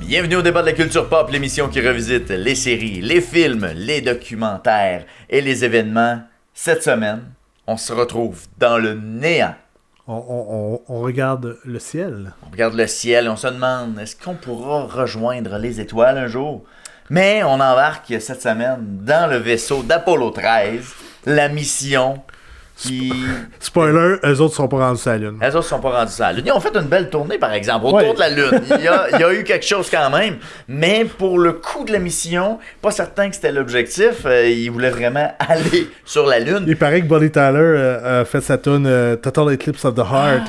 Bienvenue au débat de la culture pop, l'émission qui revisite les séries, les films, les documentaires et les événements. Cette semaine, on se retrouve dans le néant. On regarde le ciel. On regarde le ciel et on se demande, est-ce qu'on pourra rejoindre les étoiles un jour? Mais on embarque cette semaine dans le vaisseau d'Apollo 13, la mission qui... Spoiler, eux autres sont pas rendus sur la Lune. Elles autres sont pas rendus à la Lune. Ils ont fait une belle tournée, par exemple, autour de la Lune. Il y a eu quelque chose quand même. Mais pour le coup de la mission, pas certain que c'était l'objectif. Ils voulaient vraiment aller sur la Lune. Il paraît que Bonnie Tyler a fait sa tune Total Eclipse of the Heart.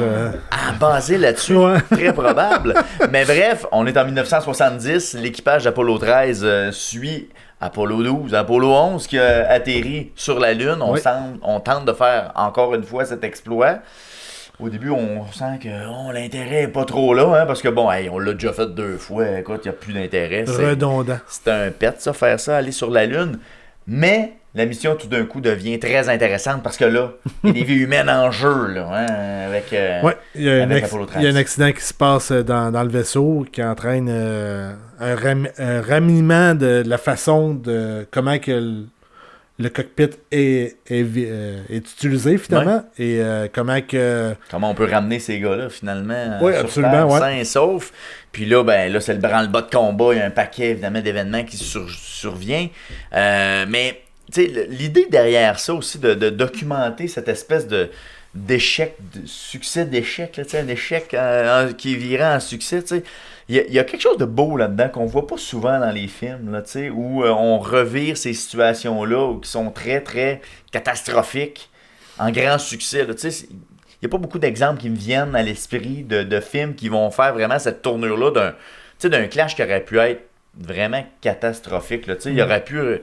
Basé là-dessus, Ouais. très probable. Mais bref, on est en 1970. L'équipage d'Apollo 13 suit Apollo 12, Apollo 11 qui a atterri sur la Lune. On tente de faire encore une fois cet exploit. Au début, on sent que l'intérêt n'est pas trop là, hein, parce que on l'a déjà fait 2 fois. Écoute, il n'y a plus d'intérêt. Redondant. C'est un pet, ça, faire ça, aller sur la Lune. Mais la mission, tout d'un coup, devient très intéressante parce que là, il y a des vies humaines en jeu, là, hein, avec il y a Apollo 13. il y a un accident qui se passe dans le vaisseau qui entraîne un ramiement de la façon de comment que le cockpit est utilisé finalement et comment on peut ramener ces gars-là finalement oui, sur absolument, Terre, sains et saufs. Puis là, là c'est le branle-bas de combat, il y a un paquet évidemment d'événements qui survient. Mais tu sais, l'idée derrière ça aussi de documenter cette espèce d'échec, de succès d'échec, là, un échec qui virait en succès, tu sais. Il y a quelque chose de beau là-dedans qu'on voit pas souvent dans les films, là, où on revire ces situations-là qui sont très, très catastrophiques en grand succès. Il n'y a pas beaucoup d'exemples qui me viennent à l'esprit de films qui vont faire vraiment cette tournure-là d'un clash qui aurait pu être vraiment catastrophique. Là, il aurait pu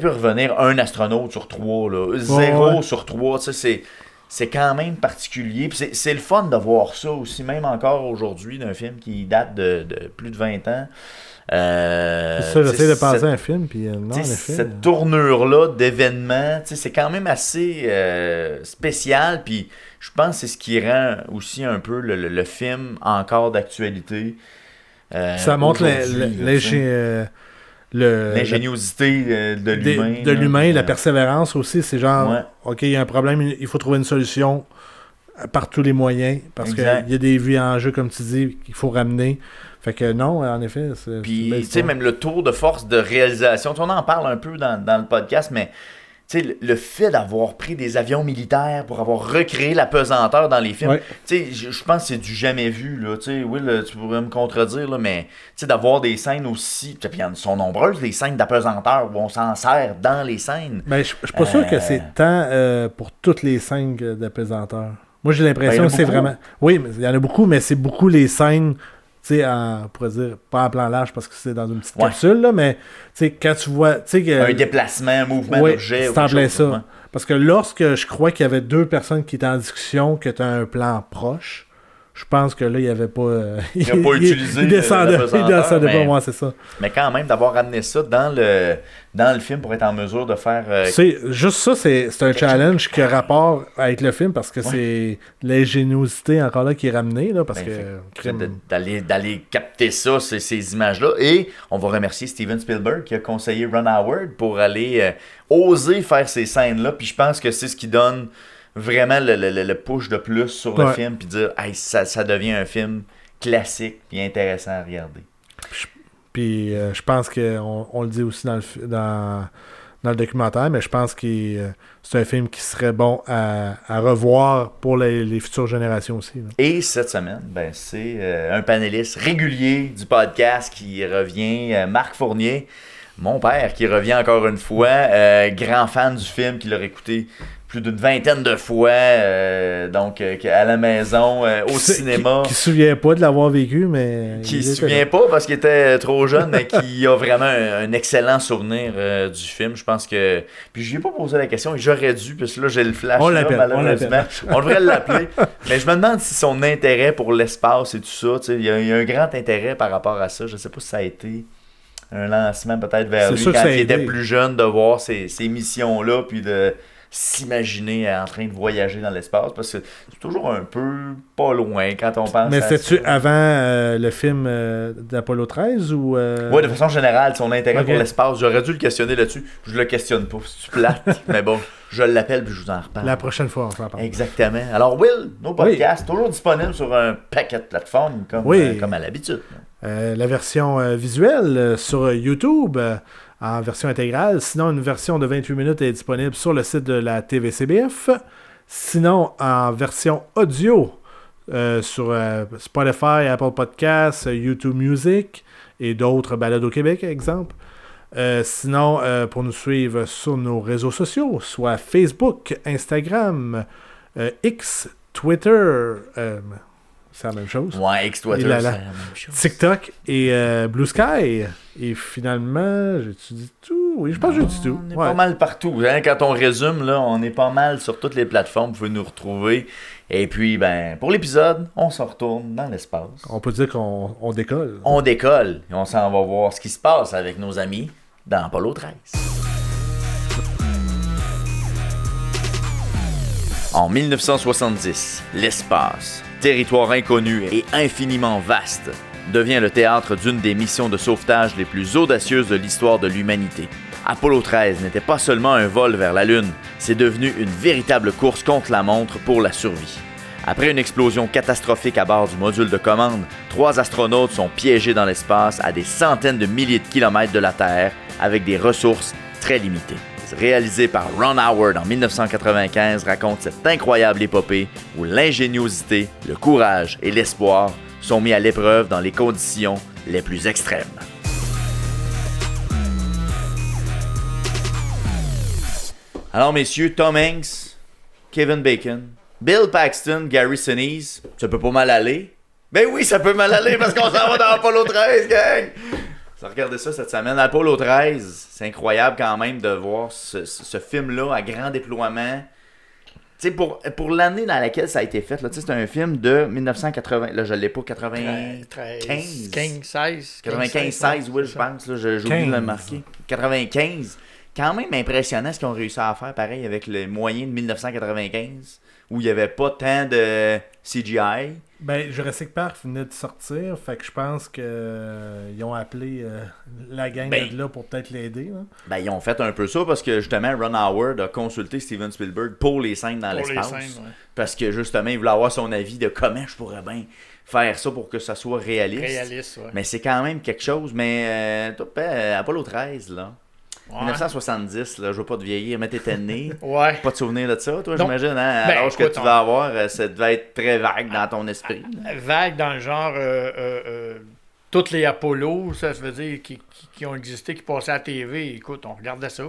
revenir un astronaute sur 3, là, 0 sur 3. C'est quand même particulier. Puis c'est le fun de voir ça aussi, même encore aujourd'hui, d'un film qui date de plus de 20 ans. J'essaie de penser à un film, puis non, en effet. Cette tournure-là d'événements, c'est quand même assez spécial. Puis je pense que c'est ce qui rend aussi un peu le film encore d'actualité. Ça montre l'ingéniosité de l'humain. De l'humain, la persévérance aussi. C'est genre, OK, il y a un problème, il faut trouver une solution par tous les moyens. Parce qu'il y a des vies en jeu, comme tu dis, qu'il faut ramener. Fait que non, en effet. Puis, tu sais, même le tour de force de réalisation, on en parle un peu dans le podcast, mais tu sais, le fait d'avoir pris des avions militaires pour avoir recréé la pesanteur dans les films, tu sais, je pense que c'est du jamais vu, là, tu sais, Will, tu pourrais me contredire, là, mais tu sais, d'avoir des scènes aussi, puis elles sont nombreuses, les scènes d'apesanteur où on s'en sert dans les scènes. Ben, je suis pas sûr que c'est tant pour toutes les scènes d'apesanteur. Moi, j'ai l'impression que c'est vraiment... Oui, mais il y en a beaucoup, mais c'est beaucoup les scènes... Tu sais, on pourrait dire, pas en plan large parce que c'est dans une petite capsule, là, mais tu sais, quand tu vois... un déplacement, un mouvement d'objet. C'est en plein ça. Ouais. Parce que lorsque je crois qu'il y avait 2 personnes qui étaient en discussion, que tu as un plan proche, je pense que là, il n'y avait pas... il n'a pas utilisé il descendait pas, moi, c'est ça. Mais quand même, d'avoir ramené ça dans le film pour être en mesure de faire... Juste ça, c'est un challenge qui a rapport avec le film parce que c'est l'ingéniosité encore là qui est ramenée, là, parce d'aller capter ça, ces images-là. Et on va remercier Steven Spielberg qui a conseillé Ron Howard pour aller oser faire ces scènes-là. Puis je pense que c'est ce qui donne vraiment le push de plus sur le film, puis dire hey, ça devient un film classique et intéressant à regarder. Puis je pense qu'on le dit aussi dans le documentaire, mais je pense que c'est un film qui serait bon à revoir pour les futures générations aussi. Là. Et cette semaine, c'est un panéliste régulier du podcast qui revient, Marc Fournier, mon père, qui revient encore une fois, grand fan du film, qui l'a écouté plus d'une 20aine de fois, donc à la maison, au cinéma. Qui se souvient pas de l'avoir vécu, mais... Qui se souvient pas parce qu'il était trop jeune, mais qui a vraiment un excellent souvenir du film. Je pense que... Puis je lui ai pas posé la question, et j'aurais dû, parce que là j'ai le flash, malheureusement. On devrait l'appeler. Mais je me demande si son intérêt pour l'espace et tout ça, il y a un grand intérêt par rapport à ça. Je sais pas si ça a été un lancement peut-être vers lui quand il était plus jeune, de voir ces missions-là, puis de s'imaginer en train de voyager dans l'espace, parce que c'est toujours un peu pas loin quand on pense Mais à c'était-tu ça. avant le film d'Apollo 13 ou... Ouais, de façon générale, son intérêt Ok. pour l'espace, j'aurais dû le questionner là-dessus. Je le questionne pas, c'est plate. Mais bon, je l'appelle puis je vous en reparle. La prochaine fois, on s'en parle. Exactement. Alors, Will, nos podcasts, toujours disponibles sur un paquet de plateformes, comme à l'habitude. La version visuelle sur YouTube en version intégrale. Sinon, une version de 28 minutes est disponible sur le site de la TVCBF. Sinon, en version audio sur Spotify, Apple Podcasts, YouTube Music et d'autres balados au Québec, exemple. Sinon, pour nous suivre sur nos réseaux sociaux, soit Facebook, Instagram, X, Twitter, c'est la même chose. Ouais, X-Twitter, Et là, c'est là. la même chose. TikTok et Blue Sky. Et finalement, j'ai-tu dit tout? Oui, je pense que j'ai dit tout. On est Ouais. pas mal partout. Hein? Quand on résume, là, on est pas mal sur toutes les plateformes. Vous pouvez nous retrouver. Et puis, pour l'épisode, on s'en retourne dans l'espace. On peut dire qu'on décolle. On décolle et on s'en va voir ce qui se passe avec nos amis dans Apollo 13. En 1970, l'espace, territoire inconnu et infiniment vaste, devient le théâtre d'une des missions de sauvetage les plus audacieuses de l'histoire de l'humanité. Apollo 13 n'était pas seulement un vol vers la Lune, c'est devenu une véritable course contre la montre pour la survie. Après une explosion catastrophique à bord du module de commande, 3 astronautes sont piégés dans l'espace à des centaines de milliers de kilomètres de la Terre avec des ressources très limitées. Réalisé par Ron Howard en 1995, raconte cette incroyable épopée où l'ingéniosité, le courage et l'espoir sont mis à l'épreuve dans les conditions les plus extrêmes. Alors messieurs, Tom Hanks, Kevin Bacon, Bill Paxton, Gary Sinise, ça peut pas mal aller. Ben oui, ça peut mal aller parce qu'on s'en va dans Apollo 13, gang! Regardez ça cette semaine. Apollo 13, c'est incroyable quand même de voir ce film-là à grand déploiement. Tu sais, pour l'année dans laquelle ça a été fait, là, c'est un film de 1980. Là, je l'ai pas, 95. 95-16, oui, je pense. Là, j'ai oublié de le marquer. 95. Quand même impressionnant ce qu'ils ont réussi à faire, pareil, avec les moyens de 1995, où il n'y avait pas tant de CGI. Ben, Jurassic Park venait de sortir, fait que je pense qu'ils ont appelé la gang de là pour peut-être l'aider. Là. Ben, ils ont fait un peu ça parce que justement, Ron Howard a consulté Steven Spielberg pour les scènes dans l'espace. Parce que justement, il voulait avoir son avis de comment je pourrais bien faire ça pour que ça soit réaliste. Ouais. Mais c'est quand même quelque chose. Mais Apollo 13, là. Ouais. 1970, là, je veux pas te vieillir, mais t'étais né. Ouais. Pas de souvenir de ça, toi, Non. j'imagine, hein? À Ben, l'âge que écoute, tu vas avoir, ça devait être très vague dans ton esprit. là. Vague dans le genre, toutes les Apollo, ça veut dire qui ont existé, qui passaient à la TV, écoute, on regardait ça.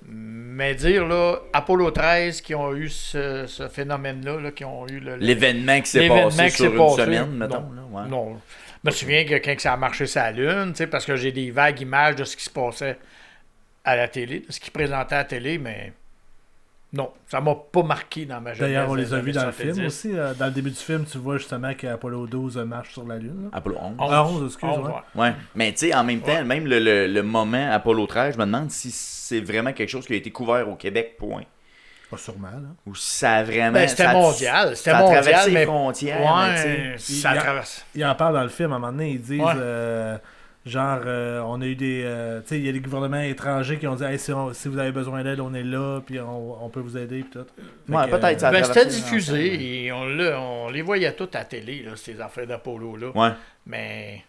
Mais dire, là, Apollo 13, qui ont eu ce phénomène-là, là, qui ont eu L'événement qui s'est l'événement passé qui sur s'est une passé, semaine, mettons. non. Là, ouais. Non. Je me souviens que quand ça a marché sur la Lune, tu sais, parce que j'ai des vagues images de ce qui se passait à la télé, de ce qu'ils présentaient à la télé, mais non, ça m'a pas marqué dans ma jeunesse. D'ailleurs, on les a des vus dans le années film 70. aussi. Dans le début du film, tu vois justement qu'Apollo 12 marche sur la Lune. Là. Apollo 11. 11, excuse-moi. ouais. Ouais, mais tu sais, en même temps, même le moment Apollo 13, je me demande si c'est vraiment quelque chose qui a été couvert au Québec, point. Pas sûrement, là. Ou si ça a vraiment... Ben, c'était ça a- mondial. C'était ça a mondial, traversé les mais... frontières, mais tu Ouais, sais. ça il y a- traverse. Ils en parlent dans le film, à un moment donné, ils disent Ouais. on a eu des... tu sais, il y a des gouvernements étrangers qui ont dit hey, si vous avez besoin d'aide, on est là, puis on peut vous aider, puis tout. Fait Ouais, que, peut-être ça a Ben, traversé c'était les diffusé frontières. et on les voyait toutes à la télé, là, ces affaires d'Apollo-là. Ouais. Mais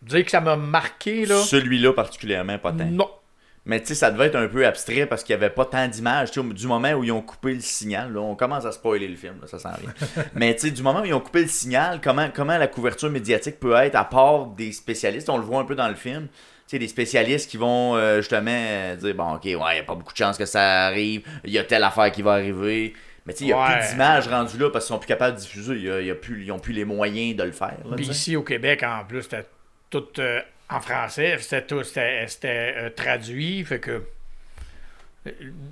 dire que ça m'a marqué, là, Celui-là particulièrement, pas tant. non. Mais tu sais, ça devait être un peu abstrait parce qu'il n'y avait pas tant d'images. Tu sais, du moment où ils ont coupé le signal, là, on commence à spoiler le film, là, ça s'en vient. Mais tu sais, du moment où ils ont coupé le signal, comment la couverture médiatique peut être, à part des spécialistes, on le voit un peu dans le film, tu sais, des spécialistes qui vont justement dire, bon, ok, ouais, il n'y a pas beaucoup de chances que ça arrive, il y a telle affaire qui va arriver. Mais tu sais, il n'y a Ouais. plus d'images rendues là parce qu'ils sont plus capables de diffuser. Ils n'ont plus les moyens de le faire. Là, Puis tu sais. ici, au Québec, en plus, c'était tout en français. C'était traduit. Fait que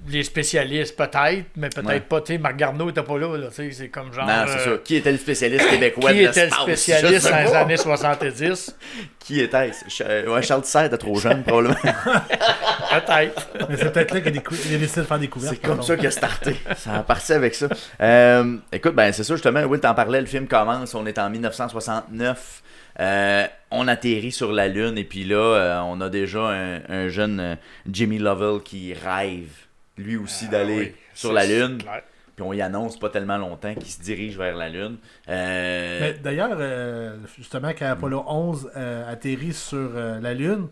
les spécialistes, peut-être, mais peut-être pas. Tu sais, Marc Garneau n'était pas là. C'est comme genre. Non, c'est ça. Qui était le spécialiste québécois qui de était le l'espace? spécialiste dans les années 70? Qui était-ce? Ouais, Charles Tissère était trop jeune, probablement. Peut-être. Mais c'est peut-être là qu'il a décidé de faire des couvertes. C'est comme ça qu'il a starté. Ça a parti avec ça. Écoute, ben c'est ça justement. Will t'en parlais, le film commence. On est en 1969. On atterrit sur la Lune et puis là, on a déjà un jeune Jimmy Lovell qui rêve lui aussi d'aller sur la Lune. Puis on y annonce pas tellement longtemps qu'il se dirige vers la Lune. Mais d'ailleurs, justement, quand Apollo 11 atterrit sur la Lune,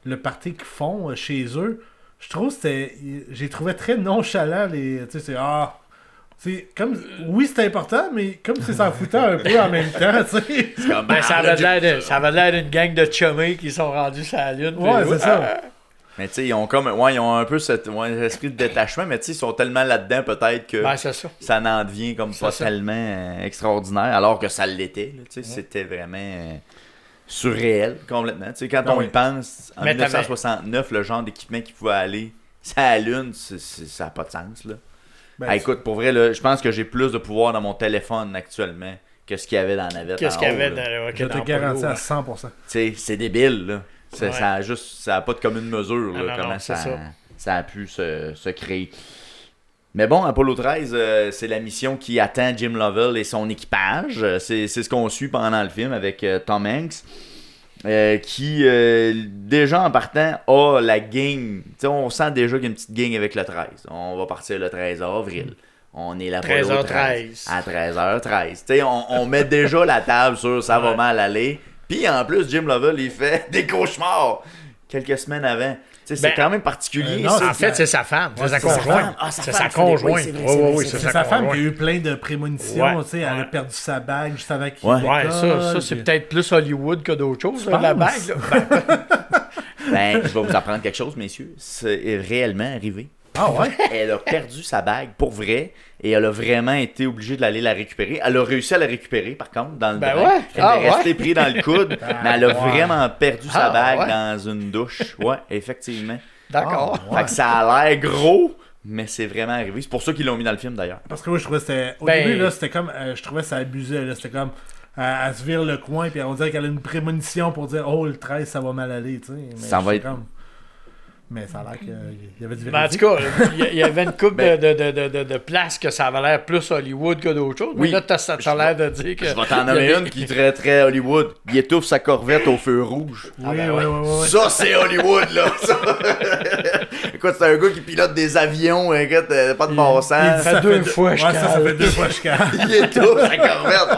le party qu'ils font chez eux, je trouve que j'ai trouvé très nonchalant. C'est comme, oui, c'est important, mais comme c'est s'en foutant un peu en même temps, tu sais. Ça avait l'air d'une gang de chummés qui sont rendus sur la Lune. Ouais, c'est ça. Mais tu sais, ils ont un peu cet esprit de détachement, mais tu sais, ils sont tellement là-dedans peut-être que ça n'en devient comme pas tellement extraordinaire, alors que ça l'était. Tu sais, c'était vraiment surréel complètement. Tu sais, quand on y pense, en 1969, le genre d'équipement qui pouvait aller sur la Lune, ça n'a pas de sens, là. Écoute, pour vrai, là, je pense que j'ai plus de pouvoir dans mon téléphone actuellement que ce qu'il y avait dans la navette. Qu'est-ce qu'il y avait je te garantis à 100%. Tu sais, c'est débile, là. Ça a pas de commune mesure, là, comment ça a pu se créer. Mais bon, Apollo 13, c'est la mission qui attend Jim Lovell et son équipage. C'est ce qu'on suit pendant le film avec Tom Hanks. Qui déjà en partant a la gang. T'sais, on sent déjà qu'il y a une petite gang avec le 13. On va partir le 13 avril. On est l'Apollo 13 à 13h13. T'sais, on met déjà la table sur ça va mal aller. Puis en plus, Jim Lovell il fait des cauchemars quelques semaines avant. C'est quand même particulier. Non, en fait, c'est sa femme. C'est sa conjointe. C'est sa conjointe. Oui, c'est sa femme qui a eu plein de prémonitions. Elle a perdu sa bague juste avant qu'il ça c'est peut-être plus Hollywood que d'autres choses, la bague. Ben, je vais vous apprendre quelque chose, messieurs. C'est réellement arrivé. Ah ouais? Elle a perdu sa bague pour vrai et elle a vraiment été obligée de l'aller la récupérer. Elle a réussi à la récupérer par contre dans le bain. Elle est restée prise dans le coude, mais elle a vraiment perdu sa bague dans une douche. Ouais, effectivement. D'accord. Fait que ça a l'air gros, mais c'est vraiment arrivé. C'est pour ça qu'ils l'ont mis dans le film d'ailleurs. Parce que moi je trouvais que c'était. Au début, là, c'était comme. Je trouvais que ça abusait. Là. C'était comme. Elle se vire le coin, puis on dirait qu'elle a une prémonition pour dire oh, le 13, ça va mal aller. Tu sais. Mais ça va être. Comme... Mais ça a l'air qu'il y avait du en tout cas, il y avait une couple de places que ça avait l'air plus Hollywood que d'autres choses. Oui. Mais là, ça a l'air de dire que. Je vais t'en nommer une qui est très très Hollywood. Il étouffe sa corvette au feu rouge. Oui. Ça, c'est Hollywood, là. Écoute, c'est un gars qui pilote des avions, écoute, pas de bon sens. Ça fait 2 fois, je Il étouffe sa corvette.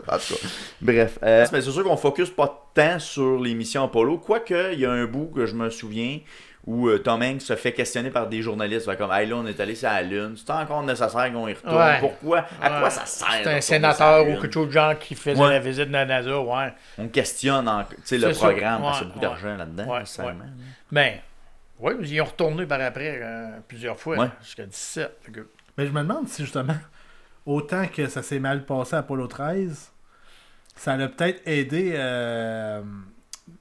En tout cas. Bref. Mais c'est sûr qu'on focus pas tant sur les missions Apollo, quoique il y a un bout que je me souviens où Tom Hanks se fait questionner par des journalistes. Comme, hey, là, on est allé sur la Lune. C'est encore nécessaire qu'on y retourne. Ouais. Pourquoi? À quoi ça sert? C'est un sénateur ou quelque chose de genre qui faisait la visite de la NASA. Ouais. On questionne le programme parce qu'il y a beaucoup d'argent là-dedans. Mais, oui, ils y ont retourné par après plusieurs fois, jusqu'à 17. Mais je me demande si justement, autant que ça s'est mal passé à Apollo 13, ça l'a peut-être aidé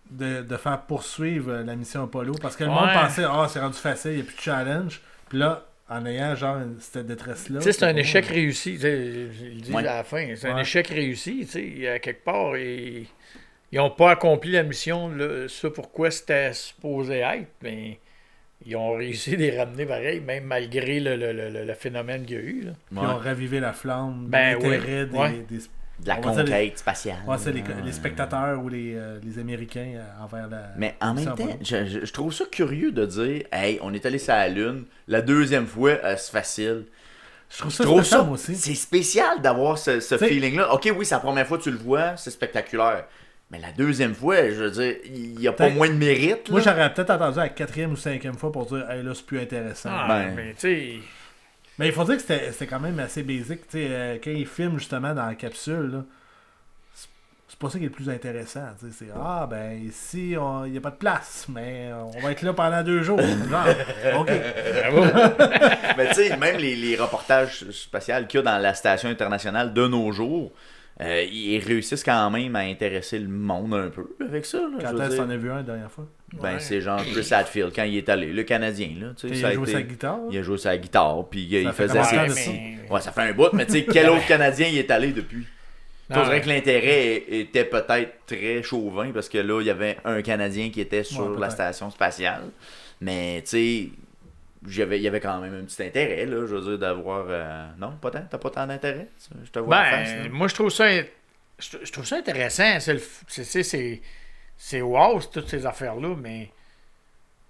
de faire poursuivre la mission Apollo. Parce que le monde pensait, c'est rendu facile, il n'y a plus de challenge. Puis là, en ayant genre cette détresse-là. Tu sais, c'est un échec réussi. Je le dis à la fin. C'est un échec réussi. Tu sais, quelque part, ils n'ont pas accompli la mission, ça pourquoi c'était supposé être, mais ils ont réussi à les ramener pareil, même malgré le phénomène qu'il y a eu. Là. Ils ont ravivé la flamme, l'intérêt des de la conquête spatiale. Ouais, c'est les spectateurs ou les Américains envers la. Mais en même temps, je trouve ça curieux de dire hey, on est allé sur la Lune, la deuxième fois, c'est facile. Je trouve ça moi aussi. C'est spécial d'avoir ce feeling-là. Ok, oui, c'est la première fois que tu le vois, c'est spectaculaire. Mais la deuxième fois, je veux dire, il n'y a pas moins de mérite. Là. Moi, j'aurais peut-être attendu à la 4e ou 5e fois pour dire hey, là, c'est plus intéressant. Mais tu sais. Mais il faut dire que c'était quand même assez basique. Quand ils filment justement dans la capsule, là, c'est pas ça qui est le plus intéressant. C'est ici, il n'y a pas de place, mais on va être là pendant 2 jours. Genre, OK. Mais tu sais, même les reportages spatials qu'il y a dans la station internationale de nos jours, ils réussissent quand même à intéresser le monde un peu avec ça. Là, Quand est-ce qu'on a vu un la dernière fois? Ben, c'est genre Chris Hadfield, quand il est allé, le Canadien. Là, tu sais, Il a joué sa guitare? Il a joué sa guitare, puis il fait faisait combien de ses... temps? Ouais, ça fait un bout, mais tu sais, quel autre Canadien il est allé depuis? Je Non, dirais que l'intérêt était peut-être très chauvin, parce que là, il y avait un Canadien qui était sur la peut-être. station spatiale. Mais, tu sais, il y avait quand même un petit intérêt, là, je veux dire, d'avoir... Non, pas tant? T'as pas tant d'intérêt? Je te vois en face, là. moi, je trouve ça intéressant. C'est wow, toutes ces affaires-là, mais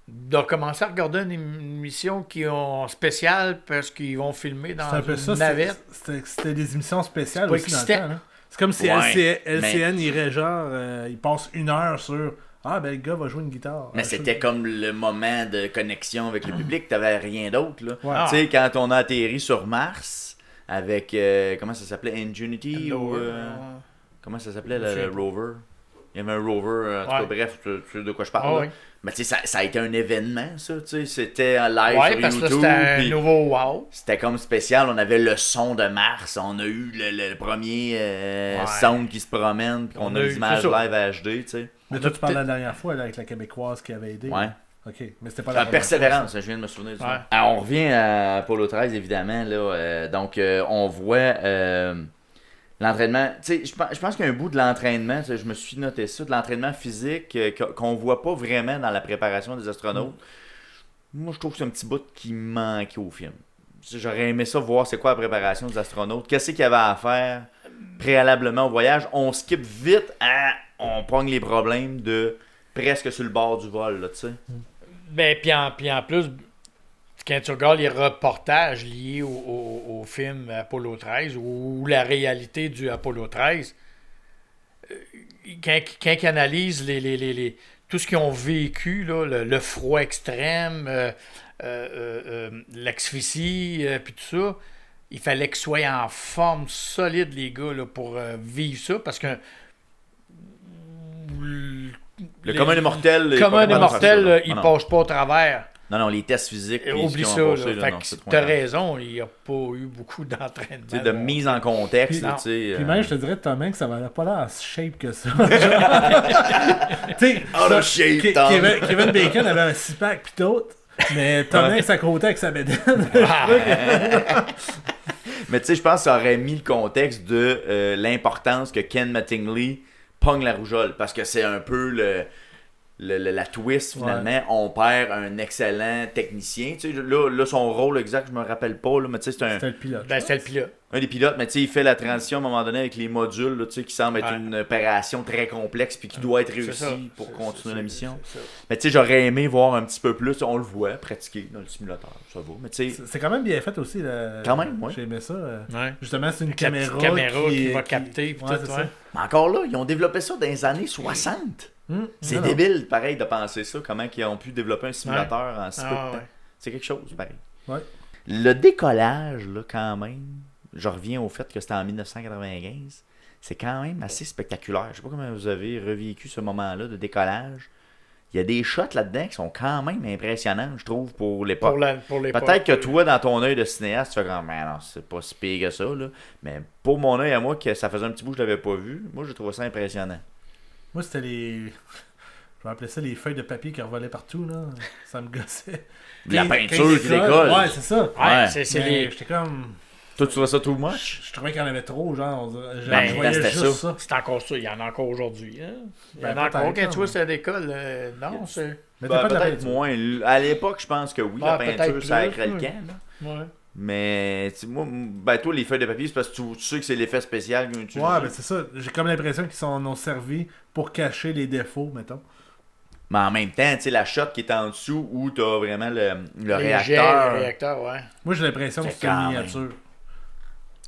de commencer à regarder une émission qui est spéciale parce qu'ils vont filmer dans C'est un peu une ça. navette. C'était des émissions spéciales C'est pas aussi dans le excitant. temps. Là. C'est comme si Ouais, LCN irait genre, il passe 1 heure sur ah ben le gars va jouer une guitare. Mais c'était comme le moment de connexion avec le public, t'avais rien d'autre, là. Ouais. Tu sais, quand on a atterri sur Mars, avec, comment ça s'appelait, Ingenuity, ou... comment ça s'appelait, le rover? Il y avait un rover, en tout cas, bref, tu sais de quoi je parle, là. Oui. Mais tu sais, ça a été un événement, ça, tu sais, c'était en live Ouais, sur parce que YouTube. c'était un puis nouveau wow. c'était comme spécial, on avait le son de Mars, on a eu le premier sound qui se promène, puis on a eu des images tout ça. live HD, tu sais. Mais toi tu parlais la dernière fois là, avec la Québécoise qui avait aidé. Ouais. là. Ok, mais c'était pas La première persévérance, je viens de me souvenir de ça. Ouais. Alors, on revient à Apollo 13, évidemment. Là, donc, on voit l'entraînement. Tu sais, je pense qu'il y a un bout de l'entraînement, tu sais, je me suis noté ça, de l'entraînement physique qu'on voit pas vraiment dans la préparation des astronautes. Moi, je trouve que c'est un petit bout qui manquait au film. J'aurais aimé ça, voir c'est quoi la préparation des astronautes. Qu'est-ce qu'il y avait à faire préalablement au voyage. On skip vite, on pogne les problèmes de presque sur le bord du vol, là, tu sais. Ben, puis en plus, quand tu regardes les reportages liés au film Apollo 13 ou la réalité du Apollo 13, quand ils analysent tout ce qu'ils ont vécu, là, le froid extrême, l'asphyxie, puis tout ça, il fallait qu'ils soient en forme solide, les gars, là, pour vivre ça, parce que Le commun des mortels, le commun des mortels, il non. passe pas au travers. Non, les tests physiques. puis Oublie ce ça. qu'ils ont Là. passé, là, Fait non, que c'est trop t'as intense. raison, il n'y a pas eu beaucoup d'entraînement. Tu sais, de mise en contexte, Puis là, tu sais. Puis même, je te dirais, Tom Hanks, ça valait pas l'air en shape que ça. Tu sais, Out of shape, Tom. Kevin Bacon avait un six-pack pis tout, mais Tom Hanks à côté avec sa bédaine. Mais tu sais, je pense que ça aurait mis le contexte de l'importance que Ken Mattingly pogne la rougeole. Parce que c'est un peu la twist, finalement. On perd un excellent technicien. Tu sais, là, son rôle exact, je me rappelle pas, là, mais tu sais, c'est C'était le pilote. Ben, c'était le pilote. un des pilotes, mais tu sais, il fait la transition à un moment donné avec les modules, là, tu sais, qui semble être une opération très complexe puis qui doit être réussie pour continuer la mission. C'est ça. Mais tu sais, j'aurais aimé voir un petit peu plus, on le voit, pratiquer dans le simulateur, ça va. Mais tu sais, C'est quand même bien fait aussi. Quand même, ouais. J'ai aimé ça. Ouais. Justement, c'est une Avec la caméra, petite caméra qui va capter, puis Ouais, tout, c'est ouais. ça. mais encore là, ils ont développé ça dans les années 60. C'est Non, non. débile, pareil, de penser ça, comment ils ont pu développer un simulateur en si peu de Ah, temps. ouais. C'est quelque chose, pareil. Ouais. Le décollage, là, quand même, je reviens au fait que c'était en 1995, c'est quand même assez spectaculaire. Je sais pas comment vous avez revécu ce moment-là de décollage. Il y a des shots là-dedans qui sont quand même impressionnants, je trouve, pour l'époque. Pour l'époque. Peut-être que toi, dans ton œil de cinéaste, tu fais comme, mais non, c'est pas si pire que ça, là. Mais pour mon œil à moi, que ça faisait un petit bout que je l'avais pas vu, moi, je trouvais ça impressionnant. Moi, c'était les. Je vais appeler ça les feuilles de papier qui revolaient partout, là. Ça me gossait. La Quand peinture ils qui décollent, décolle. Ouais, c'est ça. Ouais, Ouais. c'est Mais les... J'étais comme. Toi, tu trouvais ça too much? Je trouvais qu'il y en avait trop, genre. Je Ben, voyais c'était juste ça. ça. C'est encore ça, il y en a encore aujourd'hui. Hein? Il y en Ben, a encore peut-être, quand tu vois mais- ça à l'école. Non, c'est... Mais Ben, t'as pas de la peut-être peinture. moins. À l'époque, je pense que oui, la Ah, peut-être peinture, ça plus, accrait le oui. camp. Là. Ouais. Mais tu sais, moi, ben, toi, les feuilles de papier, c'est parce que tu sais que c'est l'effet spécial qu'ils ont utilisé. Ouais, ben c'est ça. J'ai comme l'impression qu'ils s'en ont servi pour cacher les défauts, mettons. Mais en même temps, tu sais, la shot qui est en dessous où tu as vraiment le Les réacteur. Le réacteur, ouais. Moi, j'ai l'impression que C'est c'est une quand miniature.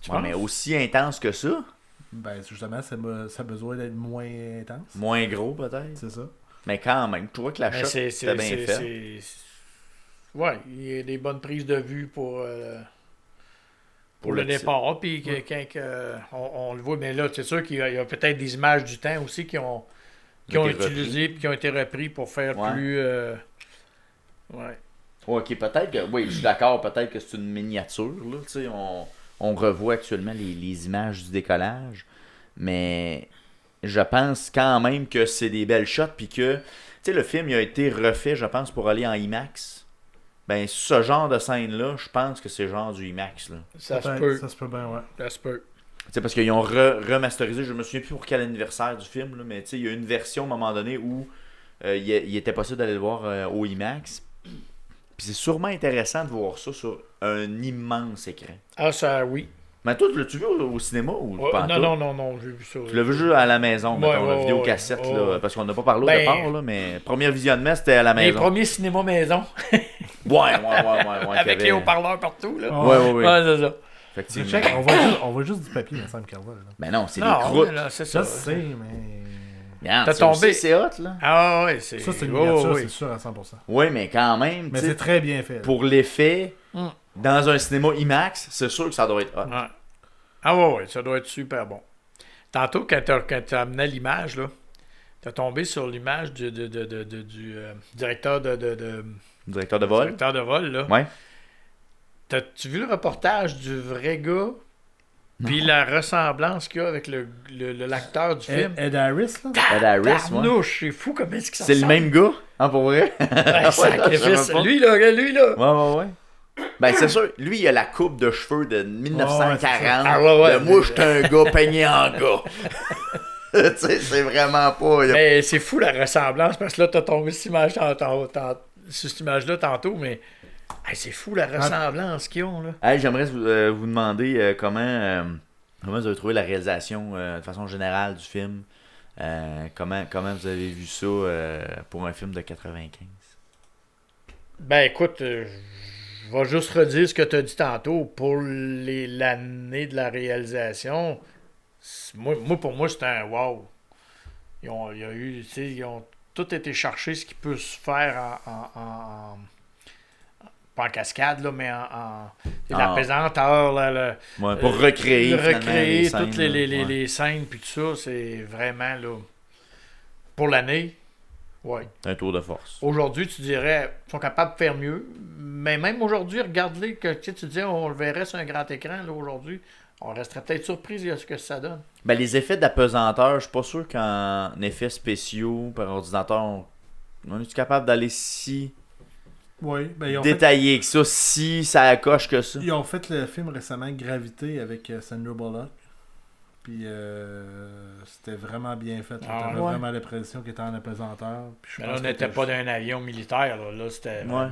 Tu Ouais, penses? mais aussi intense que ça. Ben, justement, ça a besoin d'être moins intense. Moins gros, peut-être. C'est ça. Mais quand même, je trouvais que la Mais shot était bien faite. Ouais, il y a des bonnes prises de vue pour le titre. départ. Puis on le voit, mais là, c'est sûr qu'il y a peut-être des images du temps aussi qui ont Été utilisé et qui ont été repris pour faire Ouais. plus. Ouais. Ok, peut-être que. Oui, je suis d'accord, peut-être que c'est une miniature. Là, tu sais, on revoit actuellement les images du décollage. Mais je pense quand même que c'est des belles shots, puis que, tu sais, le film il a été refait, je pense, pour aller en IMAX. Ben, ce genre de scène-là, je pense que c'est genre du IMAX, là. Ça se peut. Ça se peut bien, ouais. Ça se peut. Tu sais, parce qu'ils ont remasterisé, je me souviens plus pour quel anniversaire du film, là, mais tu sais, il y a une version à un moment donné où il était possible d'aller le voir au IMAX. Puis c'est sûrement intéressant de voir ça sur un immense écran. Ah, ça, oui. Mais toi, l'as-tu vu au cinéma ou pas? Non, j'ai vu ça. Tu l'as vu juste à la maison, mettons, la vidéo ouais, cassette, ouais. là, parce qu'on n'a pas parlé au Ben, départ, là, mais premier visionnement, c'était à la Les maison. premiers cinémas maison. Ouais. Avec les haut-parleurs partout, là. Ouais. Ouais, c'est ça. Effectivement. Check, on voit juste du papier, il me semble, Carval. Ben non, c'est des Non, croûtes. là, c'est Je ça. sais, mais. Regarde, T'as ça tombé. aussi, c'est hot, là. Ah ouais, c'est... Ça, c'est une Oh, miniature, oui. c'est sûr, à 100%. Oui, mais quand même, Mais tu sais, c'est très bien fait. pour l'effet, Mm. dans un cinéma IMAX, c'est sûr que ça doit être hot. Ouais. Ah ouais, ça doit être super bon. Tantôt, quand t'as amené l'image, là, t'as tombé sur l'image du directeur Directeur de vol. directeur de vol, là. Ouais. T'as-tu vu le reportage du vrai gars? Puis la ressemblance qu'il y a avec l'acteur du film? Ed Harris, là? Ed Harris, ouais. Tarnouche, c'est fou comment est-ce que ça C'est le ressemble. même gars, hein, pour vrai? Ouais, sacrifice. je savais pas. Lui, là. Ouais. Ben, c'est sûr, lui, il a la coupe de cheveux de 1940. Ah, ouais, de moi, j'étais un gars peigné en gars. Tu sais, c'est vraiment pas. Mais c'est fou la ressemblance, parce que là, t'as tombé cette image sur cette image-là tantôt, mais hey, c'est fou la ressemblance qu'ils ont, là. Hey, j'aimerais vous demander comment vous avez trouvé la réalisation de façon générale du film. Comment vous avez vu ça pour un film de 95? Ben écoute, je vais juste redire ce que tu as dit tantôt. Pour l'année de la réalisation, pour moi, c'était un wow. Ils ont tout été chercher ce qui peut se faire pas en cascade, là, mais la pesanteur. Ouais, pour recréer, recréer finalement, toutes scènes, là. les scènes, puis tout ça, c'est vraiment, là, pour l'année, ouais. Un tour de force. Aujourd'hui, tu dirais, ils sont capables de faire mieux. Mais même aujourd'hui, regarde-les, que tu disais, on le verrait sur un grand écran, là, aujourd'hui. On resterait peut-être surpris de ce que ça donne. Ben, les effets d'apesanteur, je suis pas sûr qu'en effets spéciaux par ordinateur, on est capable d'aller si Oui, ben, détaillé que ça, si ça accroche que ça. Ils ont fait le film récemment Gravité avec Sandra Bullock. Puis c'était vraiment bien fait. Ah, T'avais ouais. vraiment l'impression qu'il était en apesanteur. Puis je Mais pense là, on que n'était pas d'un avion militaire. Là c'était vraiment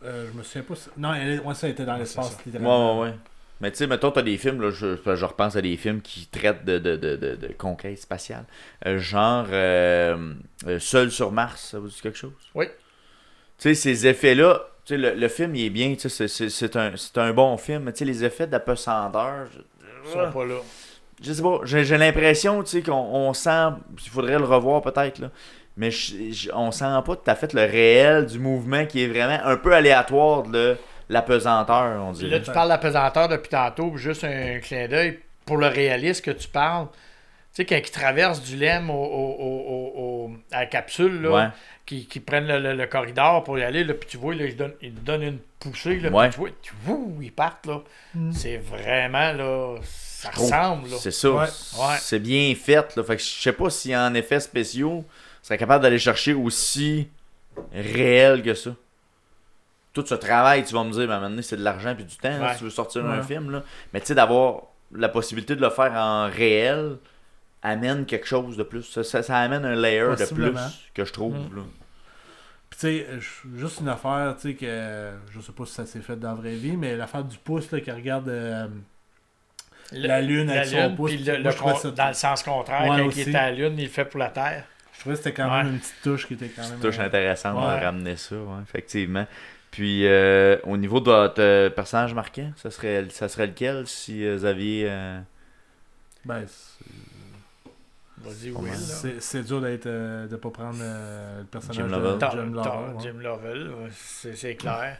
je me souviens pas. Non, ça était dans l'espace, ça. littéralement. Ouais. Mais tu sais, mettons, t'as des films, là, je repense à des films qui traitent de conquête spatiale. Genre Seul sur Mars, ça vous dit quelque chose? Oui. Tu sais, ces effets-là, tu sais, le film, il est bien, tu sais, c'est un bon film, mais tu sais, les effets d'apesanteur, Ils sont pas là. je sais pas, j'ai l'impression, tu sais, qu'on sent, il faudrait le revoir peut-être, là, mais on sent pas tout à fait le réel du mouvement qui est vraiment un peu aléatoire de l'apesanteur, on Puis dirait. là, tu parles d'apesanteur depuis tantôt, puis juste un clin d'œil pour le réalisme que tu parles. Tu sais, quand ils traversent du LEM à la capsule, là, Ouais. qui prennent le corridor pour y aller, là, puis tu vois, là, ils donnent une poussée, là, Ouais. puis tu vois, ils partent, là. C'est vraiment, là, ça Je trouve. ressemble, là. C'est ça. Ouais. Ouais. C'est bien fait. Là. Fait que je sais pas si en effets spéciaux, serait capable d'aller chercher aussi réel que ça. Tout ce travail, tu vas me dire, ben, à un moment donné, c'est de l'argent puis du temps, là, Ouais. si tu veux sortir Ouais. un film. Là. Mais tu sais, d'avoir la possibilité de le faire en réel amène quelque chose de plus. Ça amène un layer de plus Possiblement. que je trouve. Mm. Là. Puis tu sais, juste une affaire, tu sais, que je sais pas si ça s'est fait dans la vraie vie, mais l'affaire du pouce, là, qui regarde la Lune avec son pouce. puis Moi, je trouvais ça dans le sens contraire, Ouais, quand aussi. il est à la Lune, il le fait pour la Terre. Je trouvais que c'était quand même une petite touche qui était quand même... Touche intéressante Ouais. de ramener ça, ouais, effectivement. Puis au niveau de votre personnage marquant, ça serait lequel si vous aviez. Ben, Vas-y, Pas Will, mal. là. c'est dur de pas prendre le personnage Jim de Lovell. Jim Lovell. Ouais. Jim Lovell, ouais, c'est clair.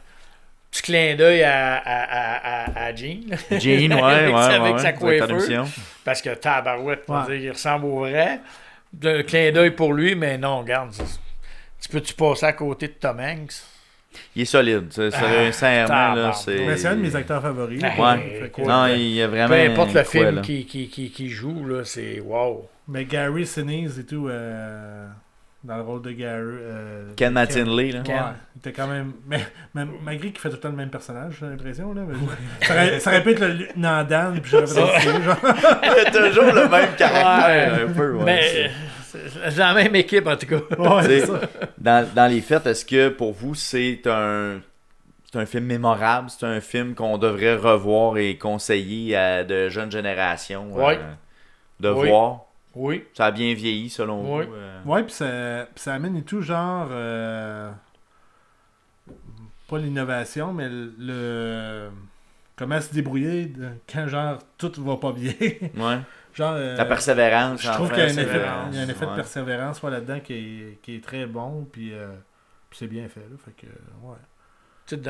Petit clin d'œil à Jean. Jean, ouais, avec sa directeur coiffeuse. d'émission. Parce que tabarouette, pour Ouais. dire, il ressemble au vrai. Un clin d'œil pour lui, mais non, regarde. Tu peux-tu passer à côté de Tom Hanks? Il est solide. Sincèrement, là, c'est... Mais c'est un de mes acteurs favoris. Ouais. Fait que- Non, il y a vraiment... Peu importe le quoi, film là. qui joue, là, c'est wow. Mais Gary Sinise et tout, dans le rôle de Gary. Ken Mattingly, là. Ouais, il était quand même. Mais malgré qu'il fait tout le temps le même personnage, j'ai l'impression. Là, mais ça aurait pu être le lieutenant Dan, puis j'aurais peut-être genre. Il a toujours le même caractère, un peu. Ouais, Mais c'est la même équipe, en tout cas. Ouais, c'est T'sais, ça. dans les faits, est-ce que pour vous, c'est un film mémorable? C'est un film qu'on devrait revoir et conseiller à de jeunes générations Ouais. de Oui. voir? Oui. Ça a bien vieilli, selon Oui. vous? Ouais, puis ça amène et tout, genre. Pas l'innovation, mais comment se débrouiller quand, genre, tout va pas bien. Ouais. Genre. La persévérance. Je trouve enfin, qu'il y a un c'est- effet, il y a un effet de ouais. persévérance là-dedans qui est très bon, puis c'est bien fait. Là, fait que, ouais. Tu sais,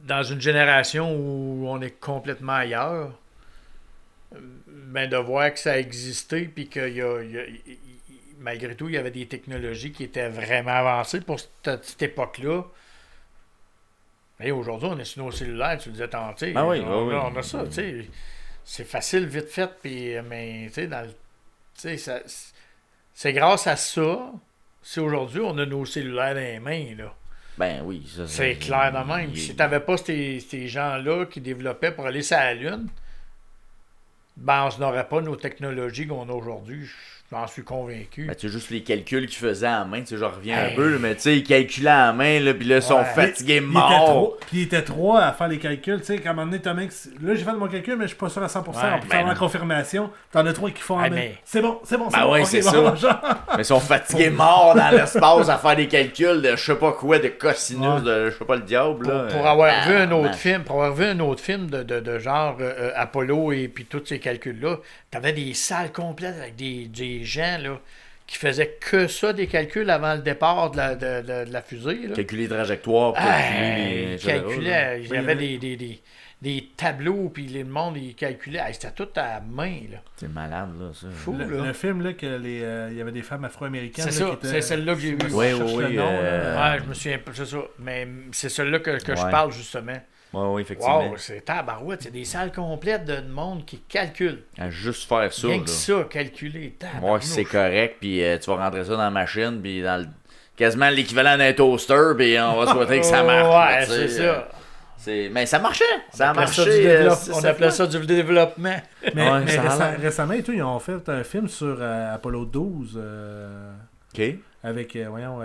dans une génération où on est complètement ailleurs, ben de voir que ça existait, puis que malgré tout, il y avait des technologies qui étaient vraiment avancées pour cette époque-là. Et aujourd'hui, on est sur nos cellulaires, tu le disais tantôt. Ah oui, on, oui, oui. on a ça, tu sais. C'est facile, vite fait, puis, mais tu sais, c'est grâce à ça, si aujourd'hui on a nos cellulaires dans les mains, là. Ben oui. Ça, C'est clair de même. Si t'avais pas ces gens-là qui développaient pour aller sur la Lune, ben on n'aurait pas nos technologies qu'on a aujourd'hui. J'en suis convaincu. Ben, tu sais, juste les calculs qu'ils faisaient à la main, tu sais, je reviens Hey. un peu, là, mais tu sais, ils calculaient à la main, là, puis là, ils sont Ouais. fatigués, Il était morts. puis il était trois à faire les calculs. Tu sais, qu'à un moment donné, t'as un mec, là, j'ai fait mon calcul, mais je suis pas sûr à 100%. Ouais, on peut ben faire la non. confirmation. T'en as trois qui font en Ouais, même. mais- C'est bon. Ben ouais, ok, c'est bon, ça. genre. Mais ils sont fatigués, morts dans l'espace à faire des calculs de je sais pas quoi, de cosinus, Ouais. de je sais pas le diable, là. Pour avoir vu un autre man. film, pour avoir vu un autre film de genre Apollo et puis tous ces calculs-là, t'avais des salles complètes avec des gens là, qui faisaient que ça, des calculs avant le départ de la fusée. Là. Calculer les trajectoires, calculer les... Calculaient. Il y Oui, avait oui. des tableaux, puis le monde, il calculait. Hey, c'était tout à la main, là. C'est malade, là, ça. Fou, là. Le film, là, que il y avait des femmes afro-américaines. C'est là, ça, qui étaient- c'est celle-là que j'ai vue. Oui, Je cherche oui, le nom, là. Ouais, je me souviens pas, c'est ça. Mais c'est celle-là que je Ouais. parle, justement. Oui, effectivement. Wow, c'est tabarouette. C'est des salles complètes de monde qui calculent. À juste faire ça, Rien là. que ça, calculer. Voir si c'est correct, puis tu vas rentrer ça dans la machine, puis dans quasiment l'équivalent d'un toaster, puis on va souhaiter que ça marche. là, Ouais, tu sais, c'est ça. Mais ça marchait. Ça a On appelait ça marché. du développe- 6-7 on appelait fois. ça du développement. Mais, Ouais, mais ça a l'air. récemment et tout, ils ont fait un film sur Apollo 12 OK. avec, voyons,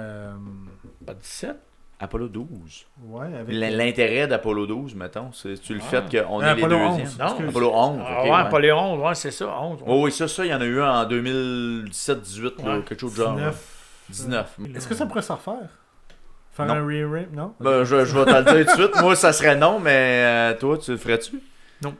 Pas 17? Apollo 12. ouais, avec... L'intérêt d'Apollo 12, mettons, c'est-tu le fait qu'on est les Apollo deuxièmes? 11, Non. excuse. Apollo 11, Ah, ok. ouais, ouais. Apollo 11, ouais, c'est ça. 11. Oh, oui, ça, il y en a eu un en 2017-18, là, Ouais. quelque chose de genre. 19. 19. Est-ce que ça pourrait se refaire? Faire Non. un re-rip? Non? Ben, je vais te le dire tout de suite. Moi, ça serait non, mais toi, tu le ferais-tu? Non.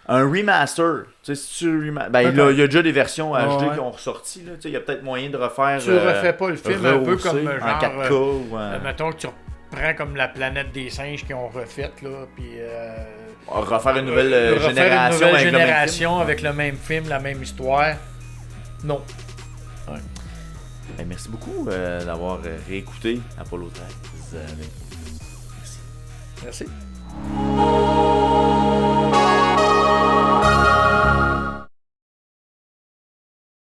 Un remaster. Tu sais, si tu ben, il y a Peut-être. déjà des versions HD Ouais. qui ont ressorti. Là. Tu sais, il y a peut-être moyen de refaire. Tu refais pas le film un peu rehausser comme en genre. 4K ou Mettons que tu reprends comme la planète des singes qui ont refait, là, puis. refaire une nouvelle refaire génération une nouvelle avec le même génération film. avec le même film, la même histoire. Non. Ben, merci beaucoup d'avoir réécouté Apollo 13. Merci. Merci.